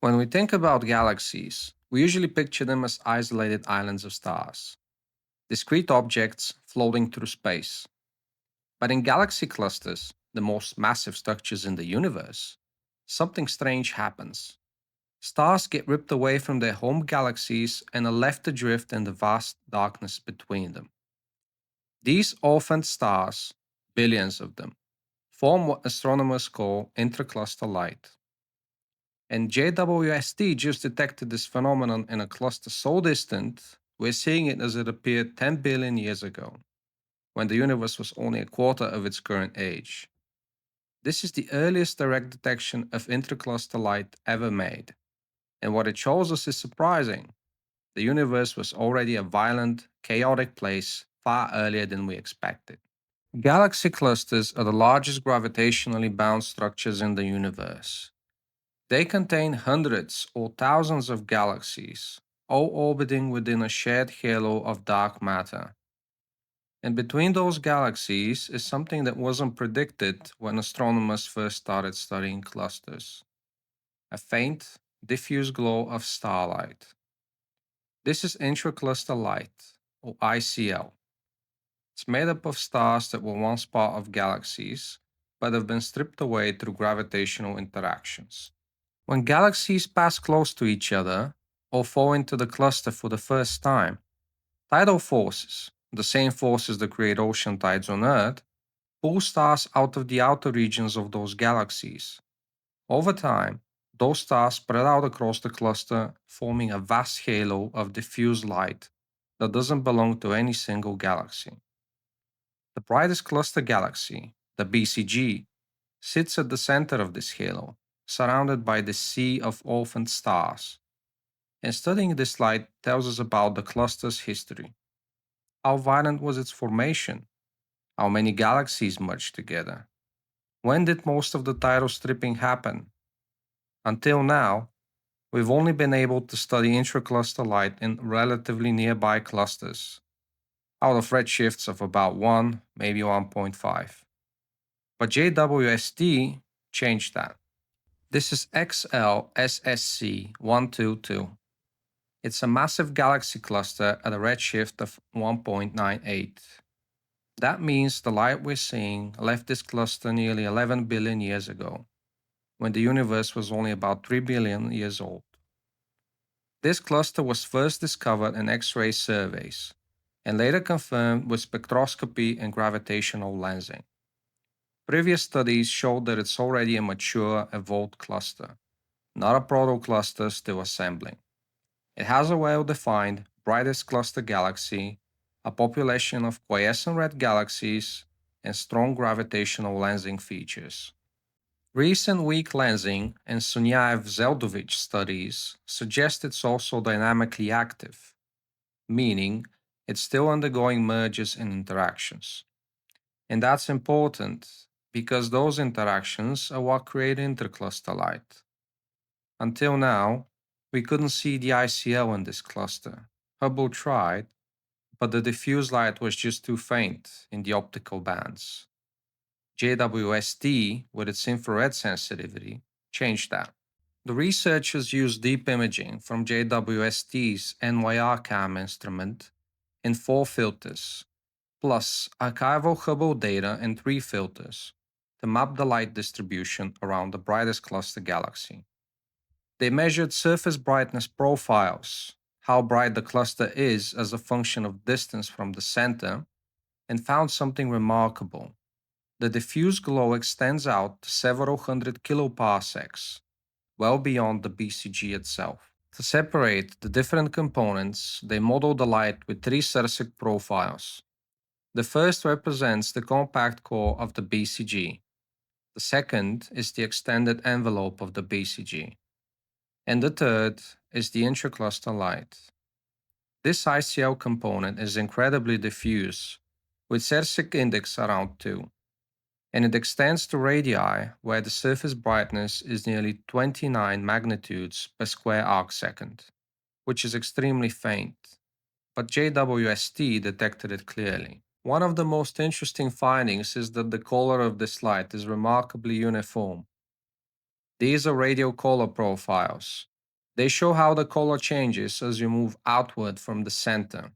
When we think about galaxies, we usually picture them as isolated islands of stars, discrete objects floating through space. But in galaxy clusters, the most massive structures in the universe, something strange happens. Stars get ripped away from their home galaxies and are left adrift in the vast darkness between them. These orphaned stars, billions of them, form what astronomers call intracluster light. And JWST just detected this phenomenon in a cluster so distant, we're seeing it as it appeared 10 billion years ago, when the universe was only a quarter of its current age. This is the earliest direct detection of intracluster light ever made. And what it shows us is surprising. The universe was already a violent, chaotic place far earlier than we expected. Galaxy clusters are the largest gravitationally bound structures in the universe. They contain hundreds or thousands of galaxies, all orbiting within a shared halo of dark matter. And between those galaxies is something that wasn't predicted when astronomers first started studying clusters: a faint, diffuse glow of starlight. This is intracluster light, or ICL. It's made up of stars that were once part of galaxies, but have been stripped away through gravitational interactions. When galaxies pass close to each other, or fall into the cluster for the first time, tidal forces, the same forces that create ocean tides on Earth, pull stars out of the outer regions of those galaxies. Over time, those stars spread out across the cluster, forming a vast halo of diffuse light that doesn't belong to any single galaxy. The brightest cluster galaxy, the BCG, sits at the center of this halo, surrounded by the sea of orphaned stars. And studying this light tells us about the cluster's history. How violent was its formation? How many galaxies merged together? When did most of the tidal stripping happen? Until now, we've only been able to study intracluster light in relatively nearby clusters, out of redshifts of about 1, maybe 1.5. But JWST changed that. This is XLSSC 122. It's a massive galaxy cluster at a redshift of 1.98. That means the light we're seeing left this cluster nearly 11 billion years ago, when the universe was only about 3 billion years old. This cluster was first discovered in X-ray surveys, and later confirmed with spectroscopy and gravitational lensing. Previous studies showed that it's already a mature, evolved cluster, not a protocluster still assembling. It has a well-defined, brightest cluster galaxy, a population of quiescent red galaxies, and strong gravitational lensing features. Recent weak lensing and Sunyaev-Zeldovich studies suggest it's also dynamically active, meaning it's still undergoing mergers and interactions. And that's important because those interactions are what create intercluster light. Until now, we couldn't see the ICL in this cluster. Hubble tried, but the diffuse light was just too faint in the optical bands. JWST, with its infrared sensitivity, changed that. The researchers used deep imaging from JWST's NYR-CAM instrument in 4 filters, plus archival Hubble data in 3 filters, to map the light distribution around the brightest cluster galaxy. They measured surface brightness profiles, how bright the cluster is as a function of distance from the center, and found something remarkable. The diffuse glow extends out to several hundred kiloparsecs, well beyond the BCG itself. To separate the different components, they modeled the light with 3 Cersec profiles. The first represents the compact core of the BCG. The second is the extended envelope of the BCG. And the third is the intracluster light. This ICL component is incredibly diffuse, with Cersec index around 2, and it extends to radii where the surface brightness is nearly 29 magnitudes per square arcsecond, which is extremely faint, but JWST detected it clearly. One of the most interesting findings is that the color of this light is remarkably uniform. These are radial color profiles. They show how the color changes as you move outward from the center,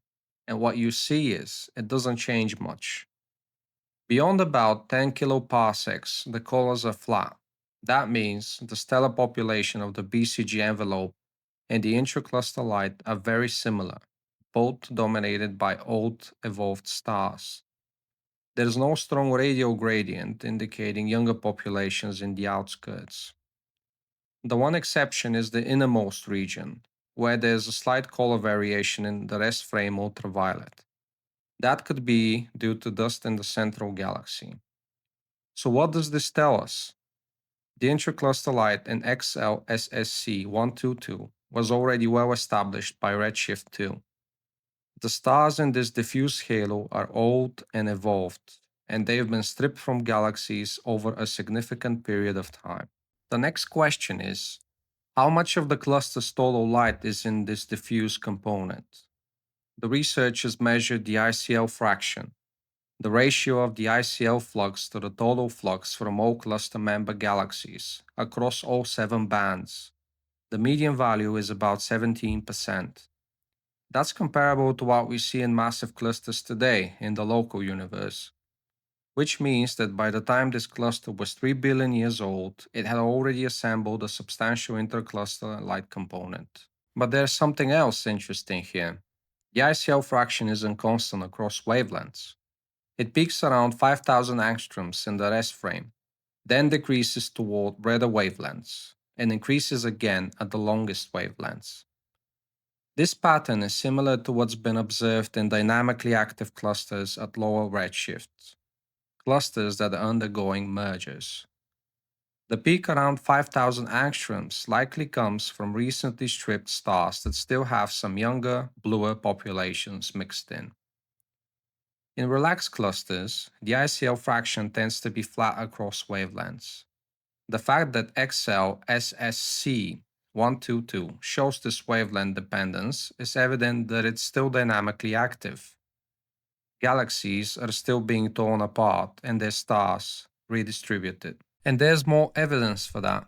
and what you see is it doesn't change much. Beyond about 10 kiloparsecs, the colors are flat. That means the stellar population of the BCG envelope and the intracluster light are very similar, both dominated by old evolved stars. There is no strong radial gradient indicating younger populations in the outskirts. The one exception is the innermost region, where there is a slight color variation in the rest frame ultraviolet. That could be due to dust in the central galaxy. So, what does this tell us? The intracluster light in XLSSC 122 was already well established by redshift 2. The stars in this diffuse halo are old and evolved, and they've been stripped from galaxies over a significant period of time. The next question is, how much of the cluster's total light is in this diffuse component? The researchers measured the ICL fraction, the ratio of the ICL flux to the total flux from all cluster member galaxies across all 7 bands. The median value is about 17%. That's comparable to what we see in massive clusters today in the local universe, which means that by the time this cluster was 3 billion years old, it had already assembled a substantial intercluster light component. But there's something else interesting here. The ICL fraction isn't constant across wavelengths. It peaks around 5000 angstroms in the rest frame, then decreases toward redder wavelengths, and increases again at the longest wavelengths. This pattern is similar to what's been observed in dynamically active clusters at lower redshifts, clusters that are undergoing mergers. The peak around 5000 angstroms likely comes from recently stripped stars that still have some younger, bluer populations mixed in. In relaxed clusters, the ICL fraction tends to be flat across wavelengths. The fact that XLSSC 122 shows this wavelength dependence is evident that it's still dynamically active. Galaxies are still being torn apart and their stars redistributed. And there's more evidence for that.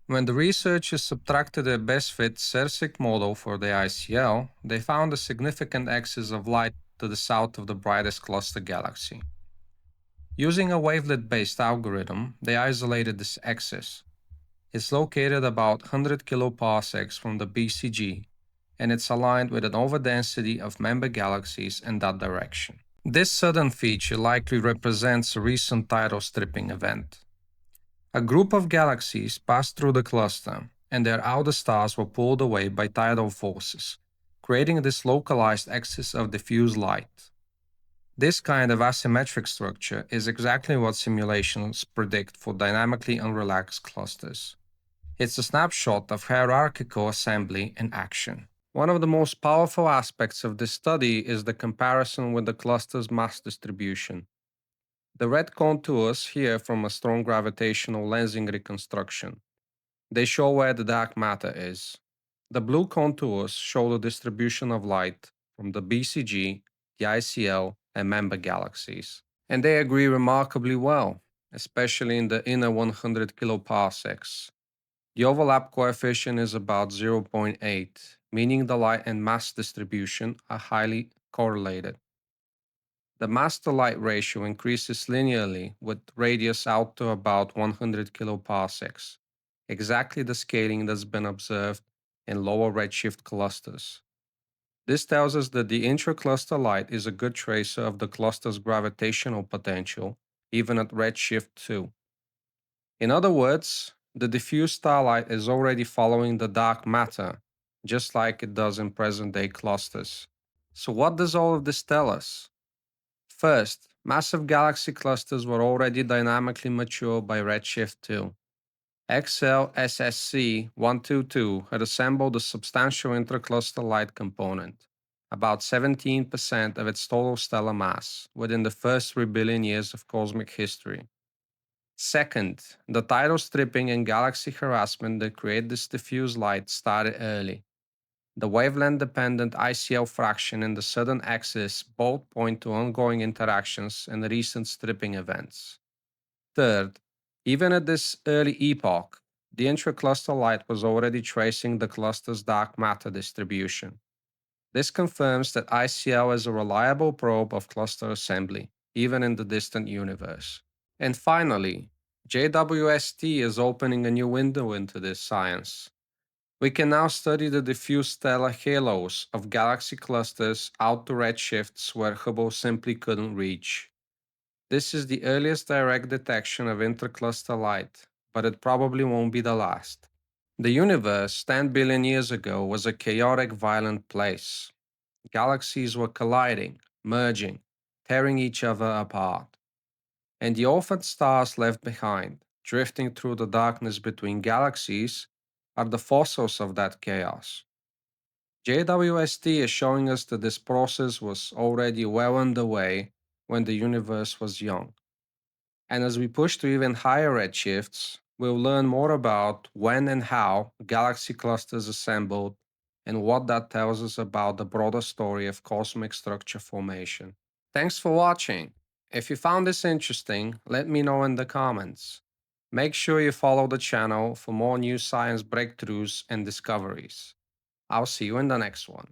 When the researchers subtracted their best fit Cercic model for the ICL, they found a significant axis of light to the south of the brightest cluster galaxy. Using a wavelet-based algorithm, they isolated this axis. It's located about 100 kiloparsecs from the BCG, and it's aligned with an overdensity of member galaxies in that direction. This sudden feature likely represents a recent tidal stripping event. A group of galaxies passed through the cluster, and their outer stars were pulled away by tidal forces, creating this localized axis of diffuse light. This kind of asymmetric structure is exactly what simulations predict for dynamically unrelaxed clusters. It's a snapshot of hierarchical assembly in action. One of the most powerful aspects of this study is the comparison with the cluster's mass distribution. The red contours here from a strong gravitational lensing reconstruction. They show where the dark matter is. The blue contours show the distribution of light from the BCG, the ICL, and member galaxies. And they agree remarkably well, especially in the inner 100 kiloparsecs. The overlap coefficient is about 0.8, meaning the light and mass distribution are highly correlated. The mass-to-light ratio increases linearly with radius out to about 100 kiloparsecs, exactly the scaling that's been observed in lower redshift clusters. This tells us that the intracluster light is a good tracer of the cluster's gravitational potential, even at redshift 2. In other words, the diffuse starlight is already following the dark matter, just like it does in present-day clusters. So what does all of this tell us? First, massive galaxy clusters were already dynamically mature by redshift 2. XLSSC 122 had assembled a substantial intracluster light component, about 17% of its total stellar mass, within the first 3 billion years of cosmic history. Second, the tidal stripping and galaxy harassment that create this diffuse light started early. The wavelength-dependent ICL fraction and the southern axis both point to ongoing interactions and recent stripping events. Third, even at this early epoch, the intracluster light was already tracing the cluster's dark matter distribution. This confirms that ICL is a reliable probe of cluster assembly, even in the distant universe. And finally, JWST is opening a new window into this science. We can now study the diffuse stellar halos of galaxy clusters out to redshifts where Hubble simply couldn't reach. This is the earliest direct detection of intercluster light, but it probably won't be the last. The universe 10 billion years ago was a chaotic, violent place. Galaxies were colliding, merging, tearing each other apart. And the orphaned stars left behind, drifting through the darkness between galaxies, are the fossils of that chaos. JWST is showing us that this process was already well underway when the universe was young. And as we push to even higher redshifts, we'll learn more about when and how galaxy clusters assembled and what that tells us about the broader story of cosmic structure formation. Thanks for watching. If you found this interesting, let me know in the comments. Make sure you follow the channel for more new science breakthroughs and discoveries. I'll see you in the next one.